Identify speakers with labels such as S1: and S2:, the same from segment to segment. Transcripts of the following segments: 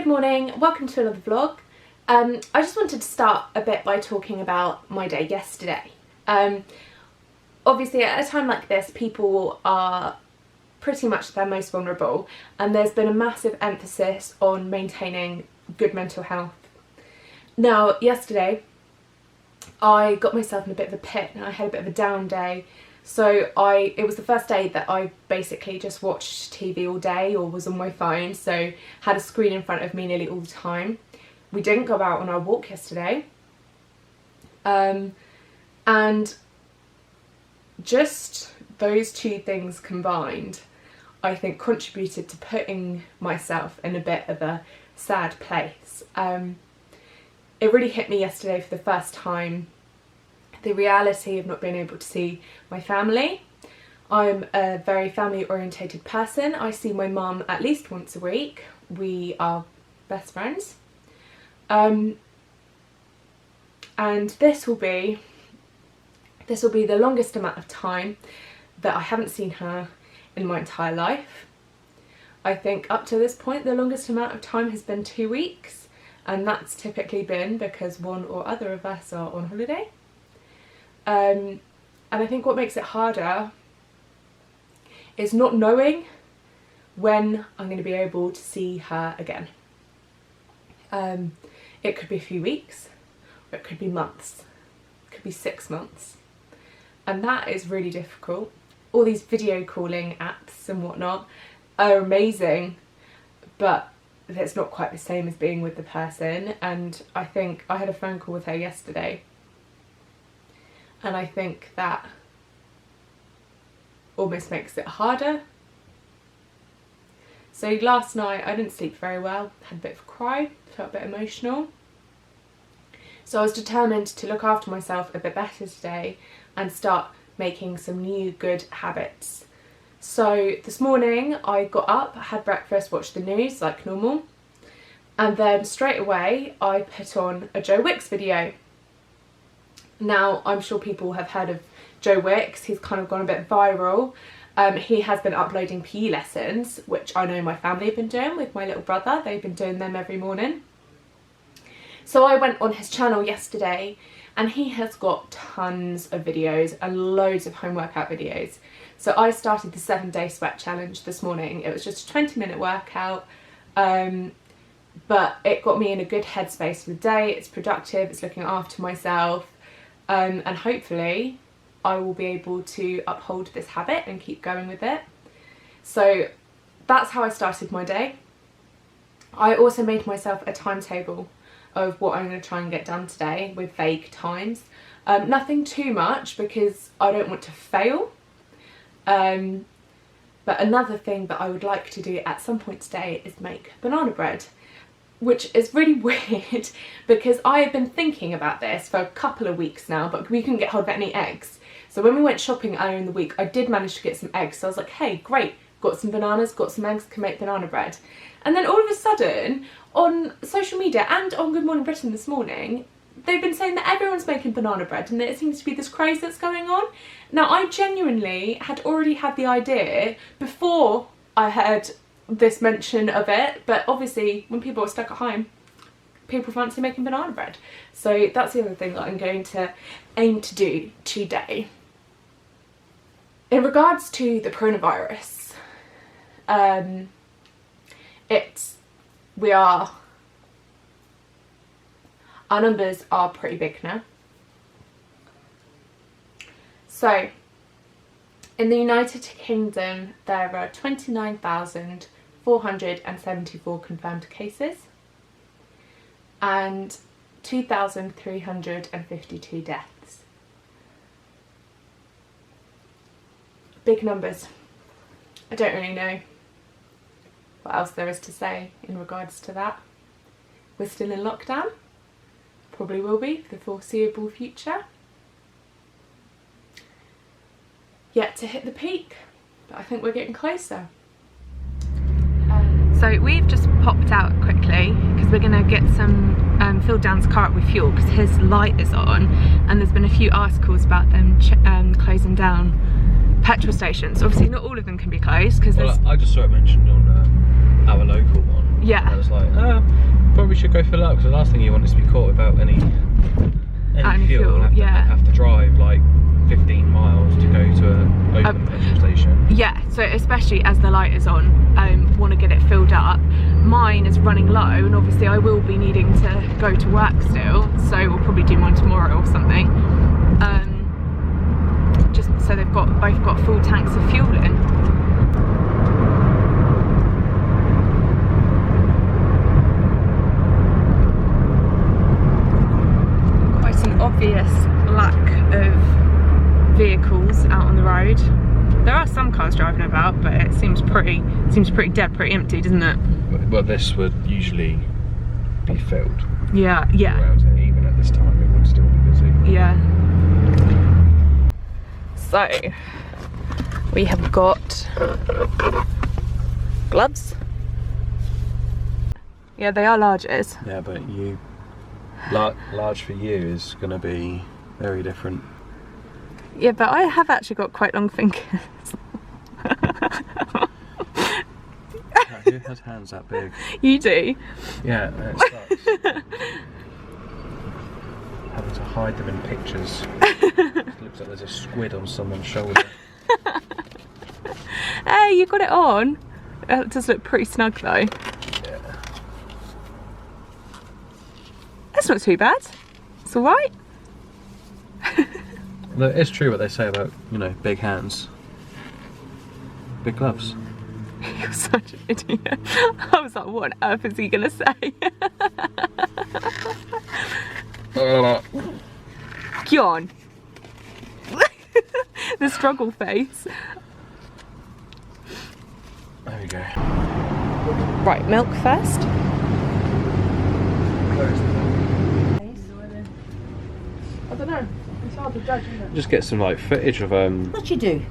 S1: morning, welcome to another vlog. I just wanted to start a bit by talking about my day yesterday. Obviously at a time like this people are pretty much their most vulnerable, and there's been a massive emphasis on maintaining good mental health. Now yesterday I got myself in a bit of a pit and I had a bit of a down day. So it was the first day that I basically just watched TV all day or was on my phone, so had a screen in front of me nearly all the time. We didn't go out on our walk yesterday. And just those two things combined, I think contributed to putting myself in a bit of a sad place. It really hit me yesterday for the first time, the reality of not being able to see my family. I'm a very family orientated person. I see my mum at least once a week. We are best friends. And this will be the longest amount of time that I haven't seen her in my entire life. I think up to this point the longest amount of time has been 2 weeks, and that's typically been because one or other of us are on holiday. And I think what makes it harder is not knowing when I'm going to be able to see her again. It could be a few weeks, or it could be months, it could be 6 months, and that is really difficult. All these video calling apps and whatnot are amazing, but it's not quite the same as being with the person. And I think I had a phone call with her yesterday, and I think that almost makes it harder. So last night I didn't sleep very well, had a bit of a cry, felt a bit emotional. So I was determined to look after myself a bit better today and start making some new good habits. So this morning I got up, had breakfast, watched the news like normal, and then straight away I put on a Joe Wicks video. Now I'm sure people have heard of Joe Wicks. He's kind of gone a bit viral. He has been uploading PE lessons, which I know my family have been doing with my little brother. They've been doing them every morning. So I went on his channel yesterday and he has got tons of videos and loads of home workout videos. So I started the 7-day sweat challenge this morning. It was just a 20-minute workout, but it got me in a good headspace for the day. It's productive, it's looking after myself, and hopefully I will be able to uphold this habit and keep going with it. So that's how I started my day. I also made myself a timetable of what I'm going to try and get done today with vague times. Nothing too much because I don't want to fail. But another thing that I would like to do at some point today is make banana bread, which is really weird because I have been thinking about this for a couple of weeks now, but we couldn't get hold of any eggs. So when we went shopping earlier in the week, I did manage to get some eggs. So I was like, hey, great, got some bananas, got some eggs, can make banana bread. And then all of a sudden, on social media and on Good Morning Britain this morning, they've been saying that everyone's making banana bread and that it seems to be this craze that's going on. Now, I genuinely had already had the idea before I heard this mention of it, but obviously when people are stuck at home, people fancy making banana bread. So that's the other thing that I'm going to aim to do today. In regards to the coronavirus, our numbers are pretty big now. So in the United Kingdom there are 29,474 confirmed cases and 2,352 deaths. Big numbers. I don't really know what else there is to say in regards to that. We're still in lockdown. Probably will be for the foreseeable future. Yet to hit the peak, but I think we're getting closer. So we've just popped out quickly because we're going to get some fill Dan's car up with fuel because his light is on, and there's been a few articles about them closing down petrol stations. Obviously not all of them can be closed because I just saw it mentioned on our local one. Yeah.
S2: And I was like, probably should go fill it up, because the last thing you want is to be caught without any fuel and have to drive like 15 miles to go to an open petrol station.
S1: Yeah, so especially as the light is on, want to get it filled up. Mine is running low, and obviously I will be needing to go to work still, so we'll probably do mine tomorrow or something. Just so they've both got full tanks of fuel in. Quite an obvious lack of vehicles out on the road. There are some cars driving about, but it seems pretty dead, pretty empty, doesn't it?
S2: Well, this would usually be filled.
S1: Yeah.
S2: Even at this time, it would still be busy.
S1: Yeah. So we have got gloves. Yeah, they are larges.
S2: Yeah, but large for you is going to be very different.
S1: Yeah, but I have actually got quite long fingers.
S2: Who has hands that big?
S1: You do?
S2: Yeah, it sucks. Having to hide them in pictures. It looks like there's a squid on someone's shoulder.
S1: Hey, you got it on. It does look pretty snug though.
S2: Yeah.
S1: That's not too bad. It's alright.
S2: Look, it's true what they say about, you know, big hands. Big gloves.
S1: You're such an idiot. I was like, what on earth is he gonna say? Go on. The struggle face.
S2: There we go.
S1: Right, milk first.
S2: Where is the milk?
S1: I don't know. It's hard to judge, isn't it?
S2: Just get some like footage of
S3: What you do?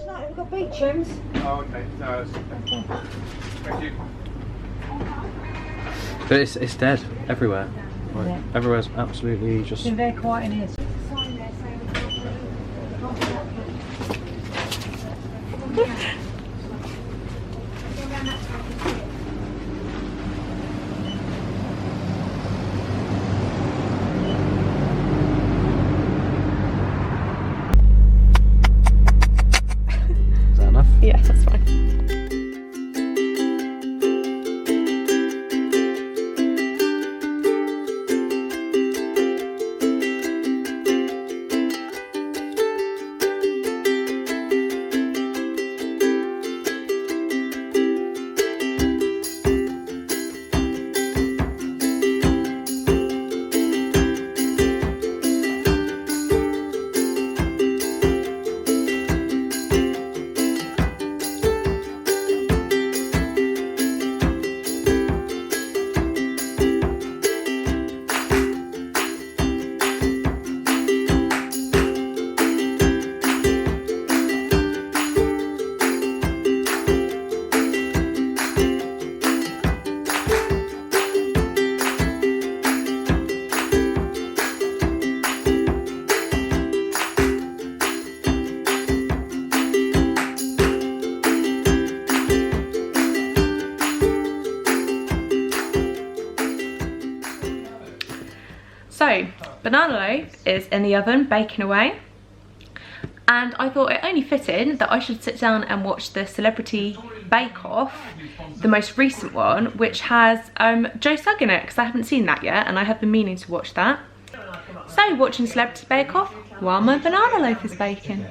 S3: No, we've got beet trims.
S2: Oh, okay. No, thank you. But it's dead everywhere. Like,
S3: Yeah.
S2: Everywhere's absolutely just.
S3: It's been very quiet in here.
S2: Is that enough?
S1: Yeah, that's fine. So, banana loaf is in the oven, baking away. And I thought it only fitted that I should sit down and watch the Celebrity Bake Off, the most recent one, which has Joe Sugg in it, because I haven't seen that yet, and I have been meaning to watch that. So, watching Celebrity Bake Off while my banana loaf is baking.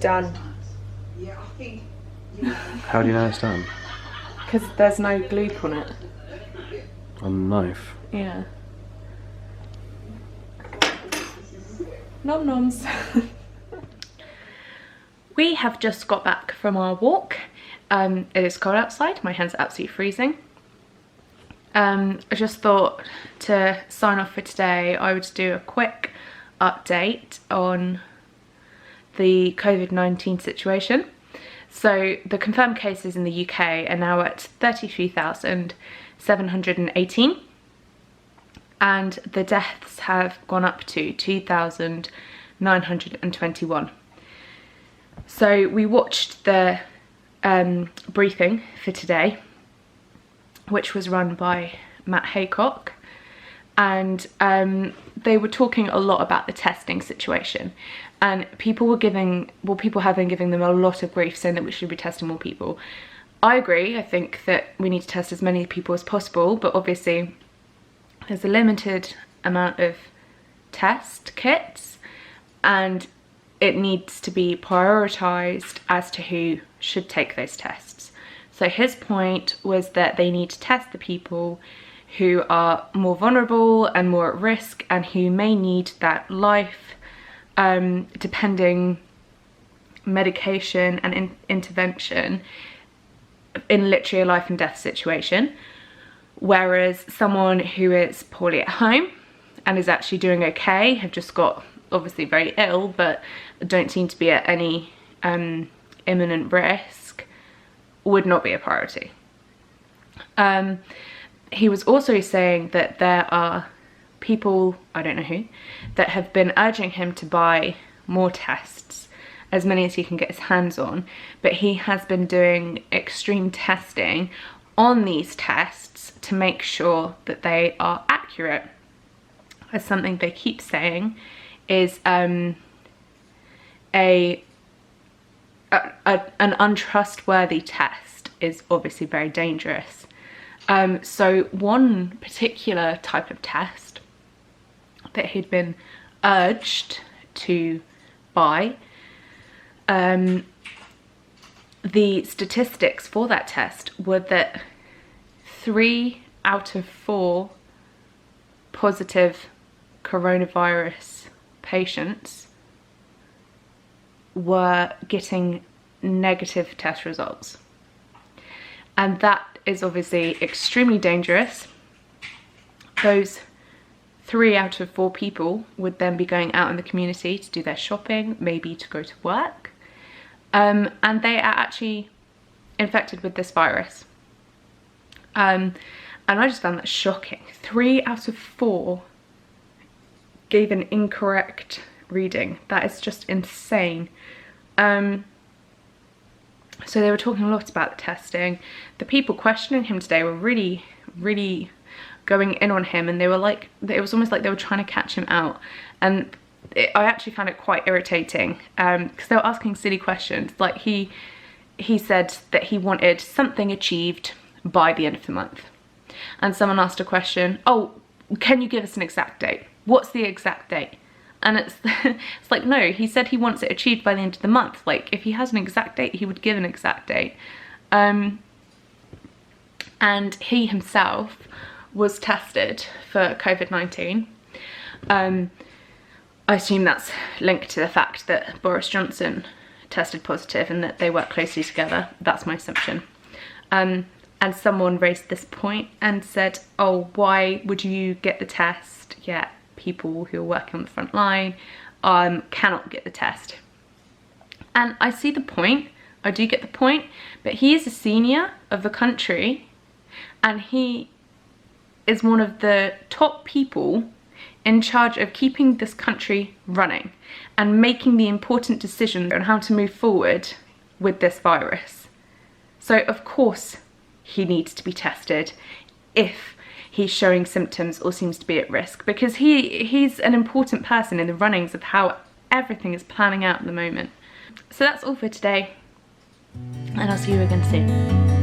S1: Done.
S2: How do you know it's done?
S1: Because there's no gloop on it.
S2: A knife.
S1: Yeah. Nom noms. We have just got back from our walk. It is cold outside. My hands are absolutely freezing. I just thought to sign off for today, I would do a quick update on the COVID-19 situation. So the confirmed cases in the UK are now at 33,718, and the deaths have gone up to 2,921. So we watched the briefing for today, which was run by Matt Haycock, and they were talking a lot about the testing situation, and people have been giving them a lot of grief, saying that we should be testing more people. I agree. I think that we need to test as many people as possible, but obviously there's a limited amount of test kits, and it needs to be prioritized as to who should take those tests. So his point was that they need to test the people who are more vulnerable and more at risk, and who may need that life depending medication and intervention in literally a life and death situation. Whereas someone who is poorly at home and is actually doing okay, have just got obviously very ill but don't seem to be at any imminent risk, would not be a priority. He was also saying that there are people, I don't know who, that have been urging him to buy more tests, as many as he can get his hands on, but he has been doing extreme testing on these tests to make sure that they are accurate. As something they keep saying is an untrustworthy test is obviously very dangerous. So one particular type of test that he'd been urged to buy, the statistics for that test were that 3 out of 4 positive coronavirus patients were getting negative test results. And that is obviously extremely dangerous. Those 3 out of 4 people would then be going out in the community to do their shopping, maybe to go to work, and they are actually infected with this virus. And I just found that shocking. 3 out of 4 gave an incorrect reading. That is just insane. So they were talking a lot about the testing. The people questioning him today were really, really going in on him, and they were like, it was almost like they were trying to catch him out. And I actually found it quite irritating, because they were asking silly questions. Like he said that he wanted something achieved by the end of the month. And someone asked a question, oh, can you give us an exact date? What's the exact date? And it's like, no, he said he wants it achieved by the end of the month. Like, if he has an exact date, he would give an exact date. And he himself was tested for COVID-19. I assume that's linked to the fact that Boris Johnson tested positive and that they work closely together. That's my assumption. And someone raised this point and said, oh, why would you get the test yet people who are working on the front line cannot get the test? And I see the point, I do get the point, but he is a senior of the country, and he is one of the top people in charge of keeping this country running and making the important decisions on how to move forward with this virus. So of course he needs to be tested if he's showing symptoms or seems to be at risk, because he's an important person in the runnings of how everything is planning out at the moment. So that's all for today, and I'll see you again soon.